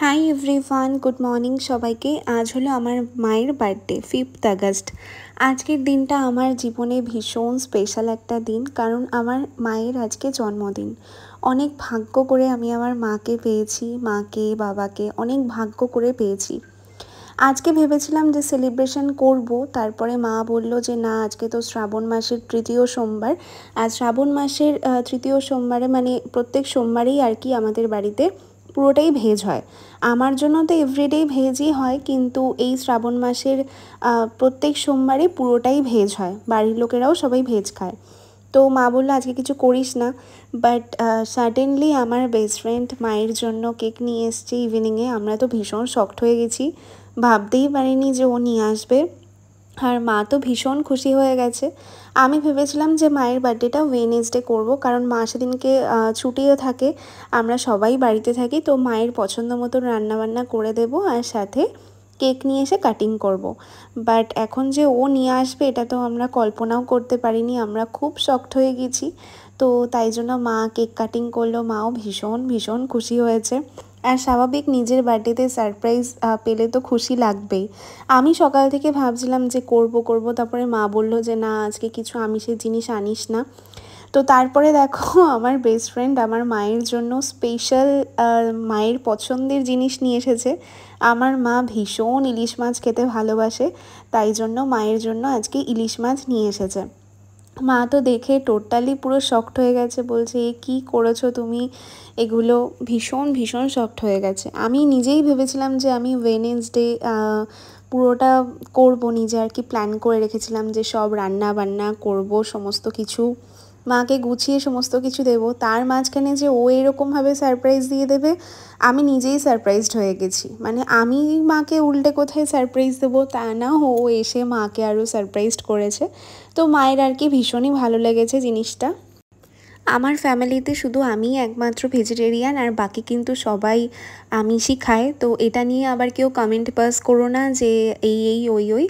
Hi everyone, good morning সবাইকে। আজ হলো আমার মায়ের বার্থডে, 5th আগস্ট। আজকের দিনটা আমার জীবনে ভীষণ স্পেশাল একটা দিন, কারণ আমার মায়ের আজকে জন্মদিন। অনেক ভাগ্য করে আমি আমার মাকে পেয়েছি, মাকে বাবাকে অনেক ভাগ্য করে পেয়েছি। আজকে ভেবেছিলাম যে সেলিব্রেশন করব, তারপরে মা বলল যে না, আজকে তো শ্রাবণ মাসের তৃতীয় সোমবার। আর শ্রাবণ মাসের তৃতীয় সোমবারে মানে প্রত্যেক সোমবারেই আর কি আমাদের বাড়িতে পুরোটাই ভেজ হয়। আমার জন্য তো এভরিডেই ভেজই হয়, কিন্তু এই শ্রাবণ মাসের প্রত্যেক সোমবারে পুরোটাই ভেজ হয়, বাড়ির লোকেরাও সবাই ভেজ খায়। তো মা বললো আজকে কিছু করিস না, বাট সাডেনলি আমার বেস্ট ফ্রেন্ড মায়ের জন্য কেক নিয়ে এসছে ইভিনিংয়ে। আমরা তো ভীষণ শকড হয়ে গেছি, ভাবতেই পারিনি যে ও নিয়ে আসবে। আর মা তো ভীষণ খুশি হয়ে গেছে। আমি ভেবেছিলাম যে মায়ের বার্থডেটা ওয়েডনেসডে করব, কারণ মা সেদিনকে ছুটিও থাকে, আমরা সবাই বাড়িতে থাকি। তো মায়ের পছন্দ মতো রান্নাবান্না করে দেব, আর সাথে কেক নিয়ে এসে কাটিং করব। বাট এখন যে ও নিয়ে আসবে এটা তো আমরা কল্পনাও করতে পারিনি, আমরা খুব শকড হয়ে গেছি। তো তাই জন্য মা কেক কাটিং করলো, মাও ভীষণ ভীষণ খুশি হয়েছে। আর স্বাভাবিক, নিজের বার্থডেতে সারপ্রাইজ পেলে তো খুশি লাগবেই। আমি সকাল থেকে ভাবছিলাম যে করব, তারপরে মা বলল যে না, আজকে কিছু আমিষের জিনিস আনিস না। তো তারপরে দেখো আমার বেস্ট ফ্রেন্ড আমার মায়ের জন্য স্পেশাল মায়ের পছন্দের জিনিস নিয়ে এসেছে। আমার মা ভীষণ ইলিশ মাছ খেতে ভালোবাসে, তাই জন্য মায়ের জন্য আজকে ইলিশ মাছ নিয়ে এসেছে। মা তো দেখে টোটালি পুরো শকড হয়ে গেছে, বলছে এ কী করেছো তুমি এগুলো। ভীষণ ভীষণ শকড হয়ে গেছে। আমি নিজেই ভেবেছিলাম যে আমি ওয়েডনেসডে পুরোটা করব, নিজে আর কি প্ল্যান করে রেখেছিলাম যে সব রান্না বান্না করব, সমস্ত কিছু মাকে গুছিয়ে সমস্ত কিছু দেবো। তার মাঝখানে যে ও এরকমভাবে সারপ্রাইজ দিয়ে দেবে, আমি নিজেই সারপ্রাইজড হয়ে গেছি। মানে আমি মাকে উল্টে কোথায় সারপ্রাইজ দেবো তা না, ও এসে মাকে আরও সারপ্রাইজড করেছে। তো মায়ের আর কি ভীষণই ভালো লেগেছে জিনিসটা। আমার ফ্যামিলিতে শুধু আমিই একমাত্র ভেজিটেরিয়ান, আর বাকি কিন্তু সবাই আমিষই খায়। তো এটা নিয়ে আবার কেউ কমেন্ট পাস করো না যে এই ওই।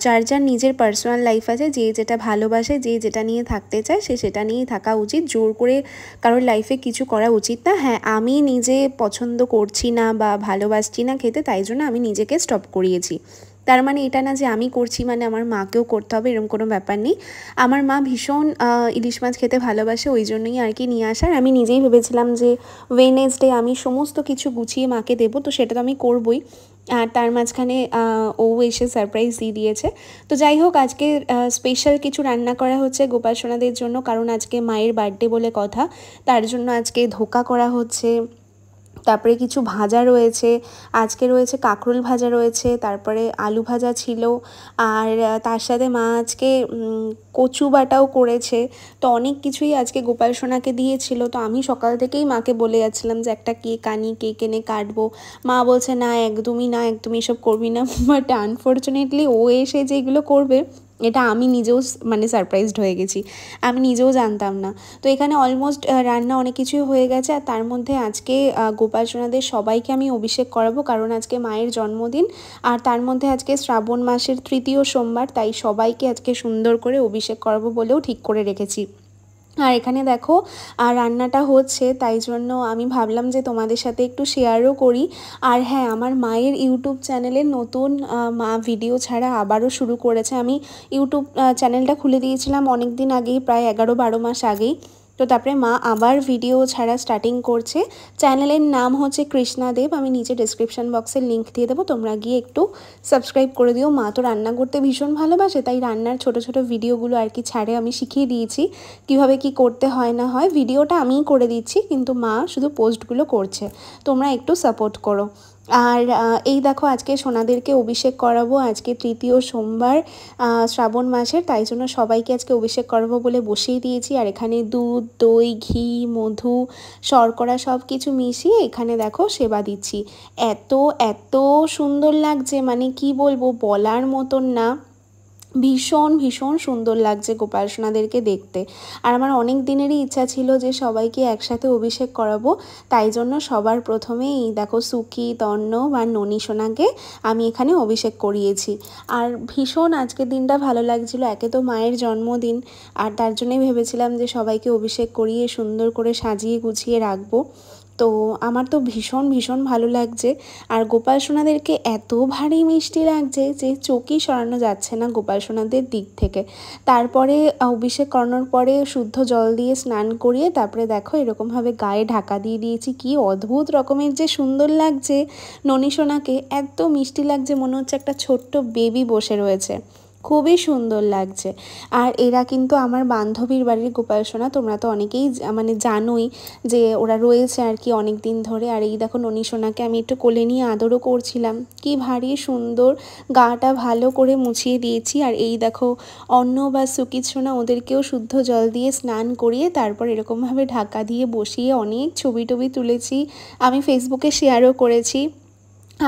যার যার নিজের পার্সোনাল লাইফ আছে, যে যেটা ভালোবাসে, যে যেটা নিয়ে থাকতে চায় সে সেটা নিয়েই থাকা উচিত। জোর করে কারোর লাইফে কিছু করা উচিত না। হ্যাঁ, আমি নিজে পছন্দ করছি না বা ভালোবাসছি না খেতে, তাই জন্য আমি নিজেকে স্টপ করিয়েছি। তার মানে এটা না যে আমি করছি মানে আমার মাকেও করতে হবে, এরকম কোনো ব্যাপার নেই। আমার মা ভীষণ ইলিশ মাছ খেতে ভালোবাসে, ওই জন্যই আর কি নিয়ে আসার। আমি নিজেই ভেবেছিলাম যে ওয়েডনেসডে আমি সমস্ত কিছু গুছিয়ে মাকে দেবো, তো সেটা তো আমি করবই। আর তার মাঝখানে ও এসে সারপ্রাইজ দিয়ে দিয়েছে। তো যাই হোক, আজকে স্পেশাল কিছু রান্না করা হচ্ছে গোপাল সোনাদের জন্য, কারণ আজকে মায়ের বার্থডে বলে কথা। তার জন্য আজকে ধোকা করা হচ্ছে, তারপরে কিছু ভাজা রয়েছে, আজকে রয়েছে কাঁকরোল ভাজা রয়েছে, তারপরে আলু ভাজা ছিল। আর তার সাথে মা আজকে কচু বাটাও করেছে। তো অনেক কিছুই আজকে গোপাল সোনাকে দিয়েছিল। তো আমি সকাল থেকেই মাকে বলে যাচ্ছিলাম যে একটা কেক আনি, কেক এনে কাটবো। মা বলছে না, একদমই না, একদমই এসব করবি না। বাট আনফর্চুনেটলি ও এসে যে এগুলো করবে এটা আমি নিজেও মানে সারপ্রাইজড হয়ে গেছি, আমি নিজেও জানতাম না। তো এখানে অলমোস্ট রান্না অনেক কিছুই হয়ে গেছে। আর তার মধ্যে আজকে গোপাল সোনাদের সবাইকে আমি অভিষেক করাবো, কারণ আজকে মায়ের জন্মদিন। আর তার মধ্যে আজকে শ্রাবণ মাসের তৃতীয় সোমবার, তাই সবাইকে আজকে সুন্দর করে অভিষেক করাবো বলেও ঠিক করে রেখেছি। আর এখানে দেখো রান্নাটা হচ্ছে, তাই জন্য আমি ভাবলাম যে তোমাদের সাথে একটু শেয়ারও করি। আর হ্যাঁ, আমার মায়ের ইউটিউব চ্যানেলে নতুন মা ভিডিও ছাড়া আবারও শুরু করেছে। আমি ইউটিউব চ্যানেলটা খুলে দিয়েছিলাম অনেক দিন আগেই, প্রায় 11-12 মাস আগেই। তো তারপরে মা আবার ভিডিও ছাড়া স্টার্টিং করছে। চ্যানেলের নাম হচ্ছে কৃষ্ণা দেব, আমি নিচে ডেসক্রিপশন বক্সে লিঙ্ক দিয়ে দেবো, তোমরা গিয়ে একটু সাবস্ক্রাইব করে দিও। মা তো রান্না করতে ভীষণ ভালোবাসে, তাই রান্নার ছোটো ছোটো ভিডিওগুলো আর কি ছাড়ে, আমি শিখিয়ে দিয়েছি কীভাবে কী করতে হয় না হয়। ভিডিওটা আমিই করে দিচ্ছি, কিন্তু মা শুধু পোস্টগুলো করছে। তোমরা একটু সাপোর্ট করো। আর এই দেখো আজকে সোনাদেরকে অভিষেক করাবো, আজকে তৃতীয় সোমবার শ্রাবণ মাসের, তাই জন্য সবাইকে আজকে অভিষেক করাবো বলে বসিয়ে দিয়েছি। আর এখানে দুধ, দই, ঘি, মধু, শর্করা সব কিছু মিশিয়ে এখানে দেখো সেবা দিচ্ছি। এত এত সুন্দর লাগছে, মানে কি বলবো, বলার মতন না। ভীষণ ভীষণ সুন্দর লাগছে গোপাল সোনাদেরকে দেখতে। আর আমার অনেক দিনেরই ইচ্ছা ছিল যে সবাইকে একসাথে অভিষেক করাবো, তাই জন্য সবার প্রথমেই দেখো সুখী, তর্ণ বা ননী সোনাকে আমি এখানে অভিষেক করিয়েছি। আর ভীষণ আজকের দিনটা ভালো লাগছিল, একে তো মায়ের জন্মদিন, আর তার জন্যই ভেবেছিলাম যে সবাইকে অভিষেক করিয়ে সুন্দর করে সাজিয়ে গুছিয়ে রাখবো। তো আমার তো ভীষণ ভীষণ ভালো লাগছে। আর গোপাল সোনাদেরকে এত ভারী মিষ্টি লাগছে যে চোখই সরানো যাচ্ছে না গোপাল সোনাদের দিক থেকে। তারপরে অভিষেক করানোর পরে শুদ্ধ জল দিয়ে স্নান করিয়ে তারপরে দেখো এরকমভাবে গায়ে ঢাকা দিয়ে দিয়েছি। কি অদ্ভুত রকমের যে সুন্দর লাগছে ননী সোনাকে, এত মিষ্টি লাগছে, মনে হচ্ছে একটা ছোট্ট বেবি বসে রয়েছে, খুবই সুন্দর লাগছে। আর এরা কিন্তু আমার বান্ধবীর বাড়ির গোপাল সোনা, তোমরা তো অনেকেই মানে জানোই যে ওরা রয়েছে আর কি অনেক দিন ধরে। আর এই দেখো ননী সোনাকে আমি একটু কোলে নিয়ে আদরও করছিলাম, কি ভারী সুন্দর, গাটা ভালো করে মুছিয়ে দিয়েছি। আর এই দেখো অন্ন বা সুকিত সোনা, ওদেরকেও শুদ্ধ জল দিয়ে স্নান করিয়ে তারপর এরকমভাবে ঢাকা দিয়ে বসিয়ে অনেক ছবি টবি তুলেছি, আমি ফেসবুকে শেয়ারও করেছি।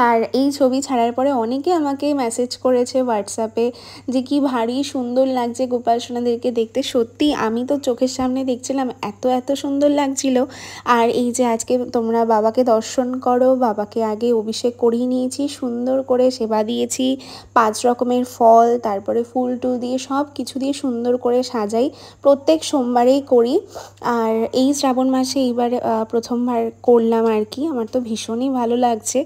আর এই ছবি ছাড়ার পরে অনেকে আমাকে মেসেজ করেছে হোয়াটসঅ্যাপে যে কি ভারী সুন্দর লাগছে গোপাল সোনাদেরকে দেখতে। সত্যি আমি তো চোখের সামনে দেখছিলাম, এত এত সুন্দর লাগছিল। আর এই যে আজকে তোমরা বাবাকে দর্শন করো, বাবাকে আগে অভিষেক করিয়ে নিয়েছি, সুন্দর করে সেবা দিয়েছি, 5 রকমের ফল তারপরে ফুল টুল দিয়ে সব কিছু দিয়ে সুন্দর করে সাজাই, প্রত্যেক সোমবারেই করি। আর এই শ্রাবণ মাসে এইবার প্রথমবার করলাম আর কি, আমার তো ভীষণই ভালো লাগছে।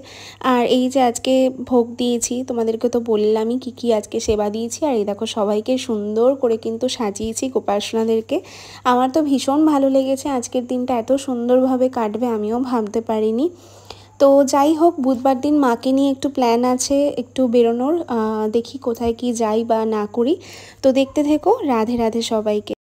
আর এই যে আজকে ভোগ দিয়েছি, তোমাদেরকে তো বললামই কী কী আজকে সেবা দিয়েছি। আর এই দেখো সবাইকে সুন্দর করে কিন্তু সাজিয়েছি গোপাল সোনাদেরকে। আমার তো ভীষণ ভালো লেগেছে, আজকের দিনটা এত সুন্দরভাবে কাটবে আমিও ভাবতে পারিনি। তো যাই হোক, বুধবার দিন মাকে নিয়ে একটু প্ল্যান আছে একটু বেরোনোর, দেখি কোথায় কি যাই বা না করি। তো দেখতে থেকো। রাধে রাধে সবাইকে।